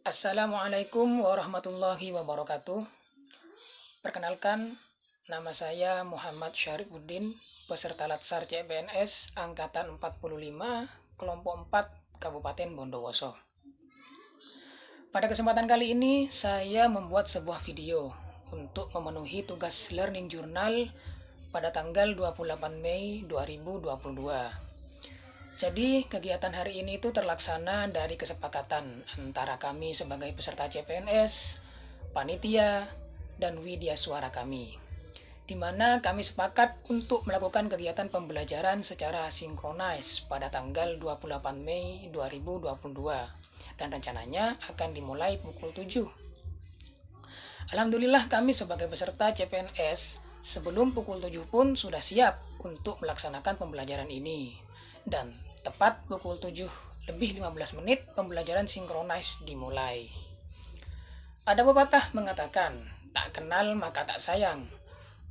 Assalamualaikum warahmatullahi wabarakatuh. Perkenalkan, nama saya Muhammad Syarifuddin, peserta Latsar CPNS Angkatan 45, Kelompok 4, Kabupaten Bondowoso. Pada kesempatan kali ini, saya membuat sebuah video untuk memenuhi tugas Learning Journal pada tanggal 28 Mei 2022. Jadi, kegiatan hari ini itu terlaksana dari kesepakatan antara kami sebagai peserta CPNS, panitia, dan widya suara kami, di mana kami sepakat untuk melakukan kegiatan pembelajaran secara sinkronis pada tanggal 28 Mei 2022, dan rencananya akan dimulai pukul 7. Alhamdulillah kami sebagai peserta CPNS sebelum pukul 7 pun sudah siap untuk melaksanakan pembelajaran ini, dan tepat pukul 7 lebih 15 menit pembelajaran sinkronis dimulai. Ada pepatah mengatakan, tak kenal maka tak sayang.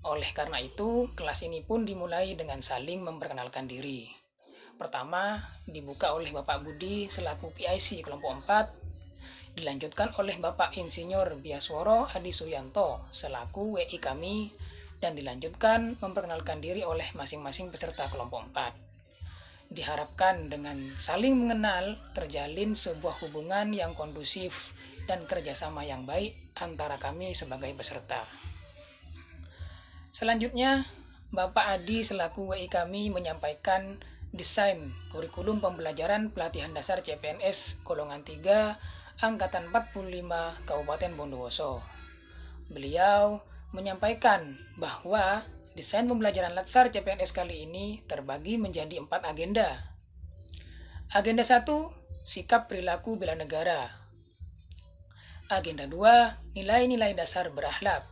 Oleh karena itu, kelas ini pun dimulai dengan saling memperkenalkan diri. Pertama, dibuka oleh Bapak Budi selaku PIC kelompok 4, dilanjutkan oleh Bapak Insinyur Biasworo Adi Suyanto selaku WI kami, dan dilanjutkan memperkenalkan diri oleh masing-masing peserta kelompok 4. Diharapkan dengan saling mengenal terjalin sebuah hubungan yang kondusif dan kerjasama yang baik antara kami sebagai peserta. Selanjutnya, Bapak Adi selaku WI kami menyampaikan desain kurikulum pembelajaran pelatihan dasar CPNS golongan 3 Angkatan 45 Kabupaten Bondowoso. Beliau menyampaikan bahwa desain pembelajaran Latsar CPNS kali ini terbagi menjadi 4 agenda. Agenda 1, sikap perilaku bela negara. Agenda 2, nilai-nilai dasar berakhlak.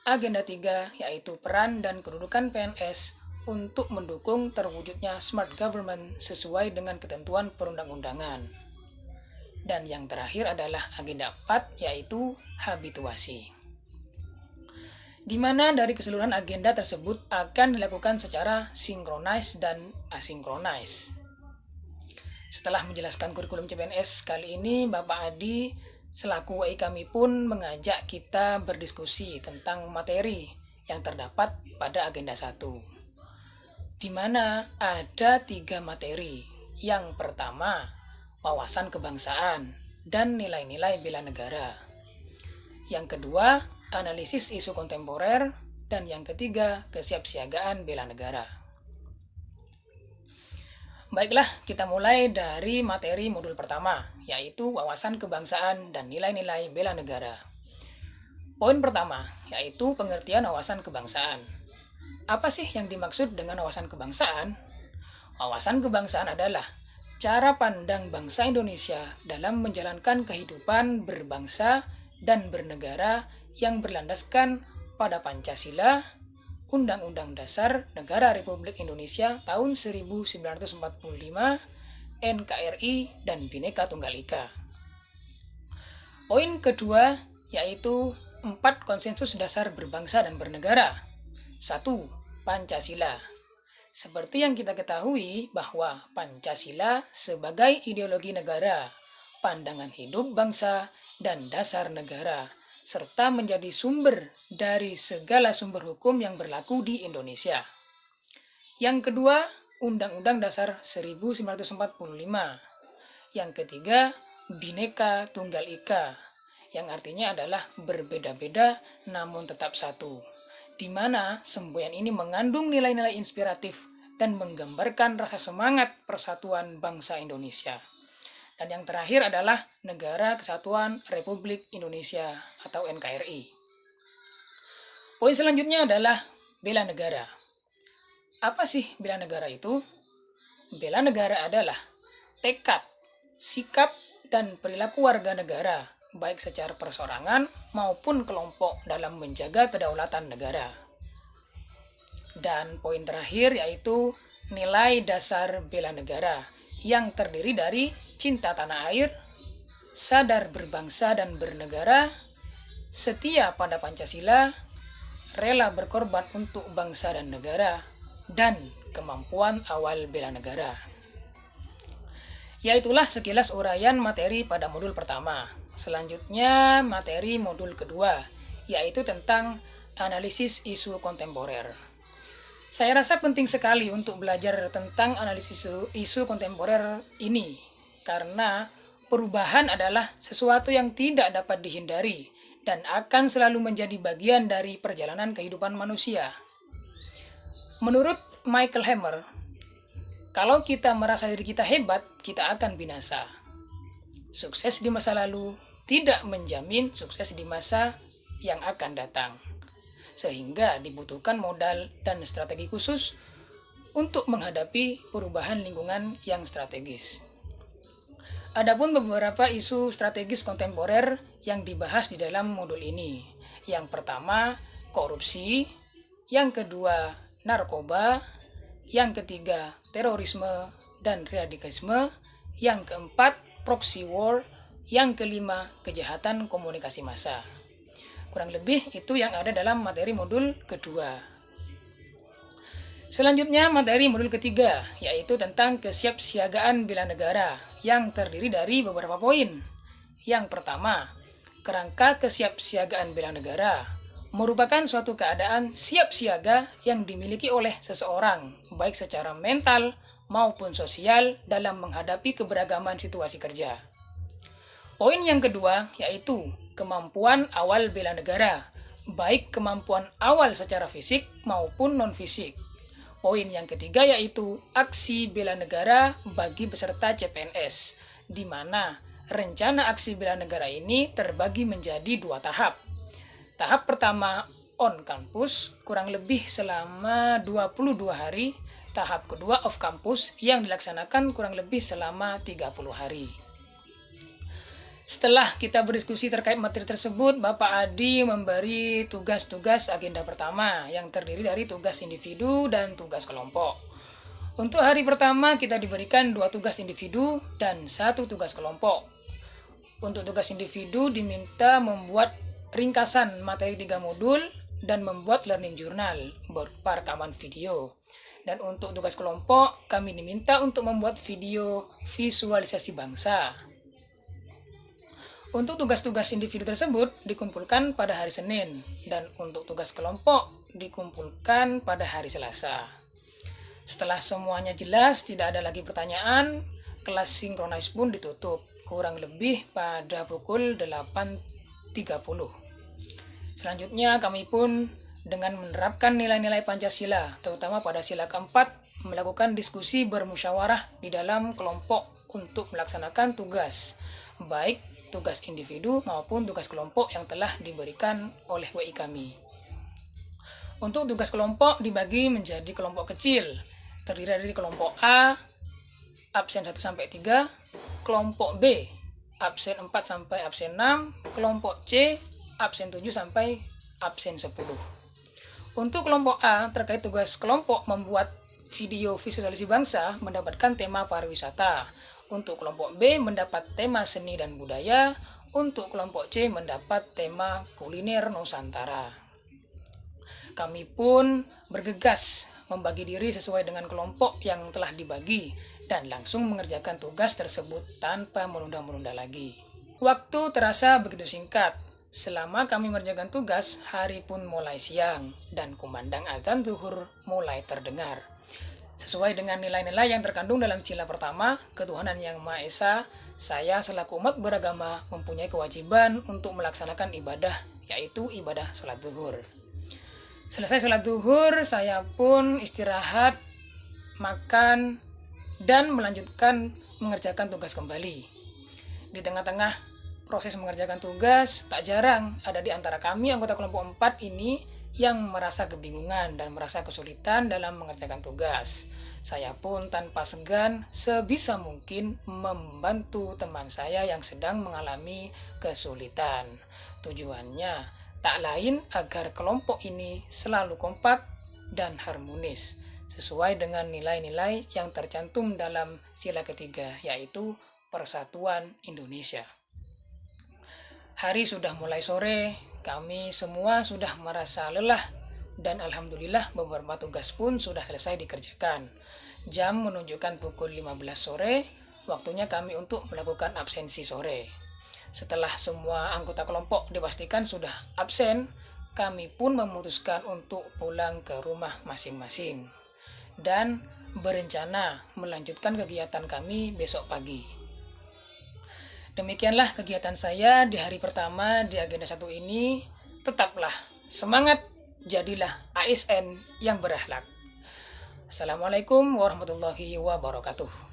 Agenda 3, yaitu peran dan kedudukan PNS untuk mendukung terwujudnya smart government sesuai dengan ketentuan perundang-undangan. Dan yang terakhir adalah agenda 4, yaitu habituasi, di mana dari keseluruhan agenda tersebut akan dilakukan secara sinkronis dan asinkronis. Setelah menjelaskan kurikulum CPNS kali ini, Bapak Adi selaku WI kami pun mengajak kita berdiskusi tentang materi yang terdapat pada agenda 1, di mana ada 3 materi. Yang pertama, wawasan kebangsaan dan nilai-nilai bela negara. Yang kedua, analisis isu kontemporer, dan yang ketiga, kesiapsiagaan bela negara. Baiklah, kita mulai dari materi modul pertama, yaitu wawasan kebangsaan dan nilai-nilai bela negara. Poin pertama, yaitu pengertian wawasan kebangsaan. Apa sih yang dimaksud dengan wawasan kebangsaan? Wawasan kebangsaan adalah cara pandang bangsa Indonesia dalam menjalankan kehidupan berbangsa dan bernegara yang berlandaskan pada Pancasila, Undang-Undang Dasar Negara Republik Indonesia tahun 1945, NKRI, dan Bhinneka Tunggal Ika. Poin kedua yaitu 4 konsensus dasar berbangsa dan bernegara. 1. Pancasila. Seperti yang kita ketahui bahwa Pancasila sebagai ideologi negara, pandangan hidup bangsa, dan dasar negara, serta menjadi sumber dari segala sumber hukum yang berlaku di Indonesia. Yang kedua, Undang-Undang Dasar 1945. Yang ketiga, Bhinneka Tunggal Ika, yang artinya adalah berbeda-beda namun tetap satu, di mana semboyan ini mengandung nilai-nilai inspiratif dan menggambarkan rasa semangat persatuan bangsa Indonesia. Dan yang terakhir adalah Negara Kesatuan Republik Indonesia atau NKRI. Poin selanjutnya adalah bela negara. Apa sih bela negara itu? Bela negara adalah tekad, sikap, dan perilaku warga negara, baik secara perseorangan maupun kelompok dalam menjaga kedaulatan negara. Dan poin terakhir yaitu nilai dasar bela negara, yang terdiri dari cinta tanah air, sadar berbangsa dan bernegara, setia pada Pancasila, rela berkorban untuk bangsa dan negara, dan kemampuan awal bela negara. Yaitulah sekilas uraian materi pada modul pertama. Selanjutnya materi modul kedua, yaitu tentang analisis isu kontemporer. Saya rasa penting sekali untuk belajar tentang analisis isu kontemporer ini, karena perubahan adalah sesuatu yang tidak dapat dihindari dan akan selalu menjadi bagian dari perjalanan kehidupan manusia. Menurut Michael Hammer, kalau kita merasa diri kita hebat, kita akan binasa. Sukses di masa lalu tidak menjamin sukses di masa yang akan datang. Sehingga dibutuhkan modal dan strategi khusus untuk menghadapi perubahan lingkungan yang strategis. Adapun beberapa isu strategis kontemporer yang dibahas di dalam modul ini. Yang pertama, korupsi. Yang kedua, narkoba. Yang ketiga, terorisme dan radikalisme. Yang keempat, proxy war. Yang kelima, kejahatan komunikasi massa. Kurang lebih itu yang ada dalam materi modul kedua. Selanjutnya materi modul ketiga, yaitu tentang kesiapsiagaan bela negara yang terdiri dari beberapa poin. Yang pertama, kerangka kesiapsiagaan bela negara merupakan suatu keadaan siap siaga yang dimiliki oleh seseorang, baik secara mental maupun sosial dalam menghadapi keberagaman situasi kerja. Poin yang kedua yaitu kemampuan awal bela negara, baik kemampuan awal secara fisik maupun non-fisik. Poin yang ketiga yaitu aksi bela negara bagi peserta CPNS, di mana rencana aksi bela negara ini terbagi menjadi 2 tahap. Tahap pertama on campus kurang lebih selama 22 hari, tahap kedua off campus yang dilaksanakan kurang lebih selama 30 hari. Setelah kita berdiskusi terkait materi tersebut, Bapak Adi memberi tugas-tugas agenda pertama yang terdiri dari tugas individu dan tugas kelompok. Untuk hari pertama kita diberikan 2 tugas individu dan 1 tugas kelompok. Untuk tugas individu diminta membuat ringkasan materi 3 modul dan membuat learning journal berupa rekaman video. Dan untuk tugas kelompok, kami diminta untuk membuat video visualisasi bangsa. Untuk tugas-tugas individu tersebut dikumpulkan pada hari Senin, dan untuk tugas kelompok dikumpulkan pada hari Selasa. Setelah semuanya jelas, tidak ada lagi pertanyaan, kelas sinkronis pun ditutup, kurang lebih pada pukul 8.30. Selanjutnya kami pun dengan menerapkan nilai-nilai Pancasila, terutama pada sila keempat, melakukan diskusi bermusyawarah di dalam kelompok untuk melaksanakan tugas, baik tugas individu maupun tugas kelompok yang telah diberikan oleh WI kami. Untuk tugas kelompok dibagi menjadi kelompok kecil, terdiri dari kelompok A, absen 1-3, kelompok B, absen 4-absen 6, kelompok C, absen 7 sampai absen 10. Untuk kelompok A, terkait tugas kelompok membuat video visualisasi bangsa mendapatkan tema pariwisata. Untuk kelompok B mendapat tema seni dan budaya. Untuk kelompok C mendapat tema kuliner Nusantara. Kami pun bergegas membagi diri sesuai dengan kelompok yang telah dibagi dan langsung mengerjakan tugas tersebut tanpa menunda-menunda lagi. Waktu terasa begitu singkat. Selama kami mengerjakan tugas, hari pun mulai siang dan kumandang azan zuhur mulai terdengar. Sesuai dengan nilai-nilai yang terkandung dalam sila pertama, ketuhanan yang Maha Esa, saya selaku umat beragama mempunyai kewajiban untuk melaksanakan ibadah, yaitu ibadah sholat zuhur. Selesai sholat zuhur, saya pun istirahat, makan, dan melanjutkan mengerjakan tugas kembali. Di tengah-tengah proses mengerjakan tugas, tak jarang ada di antara kami anggota kelompok 4 ini yang merasa kebingungan dan merasa kesulitan dalam mengerjakan tugas. Saya pun tanpa segan sebisa mungkin membantu teman saya yang sedang mengalami kesulitan. Tujuannya tak lain agar kelompok ini selalu kompak dan harmonis, sesuai dengan nilai-nilai yang tercantum dalam sila ketiga, yaitu Persatuan Indonesia. Hari sudah mulai sore, kami semua sudah merasa lelah dan alhamdulillah beberapa tugas pun sudah selesai dikerjakan. Jam menunjukkan pukul 15 sore, waktunya kami untuk melakukan absensi sore. Setelah semua anggota kelompok dipastikan sudah absen, kami pun memutuskan untuk pulang ke rumah masing-masing dan berencana melanjutkan kegiatan kami besok pagi. Demikianlah kegiatan saya di hari pertama di agenda 1 ini. Tetaplah semangat, jadilah ASN yang berakhlak. Assalamualaikum warahmatullahi wabarakatuh.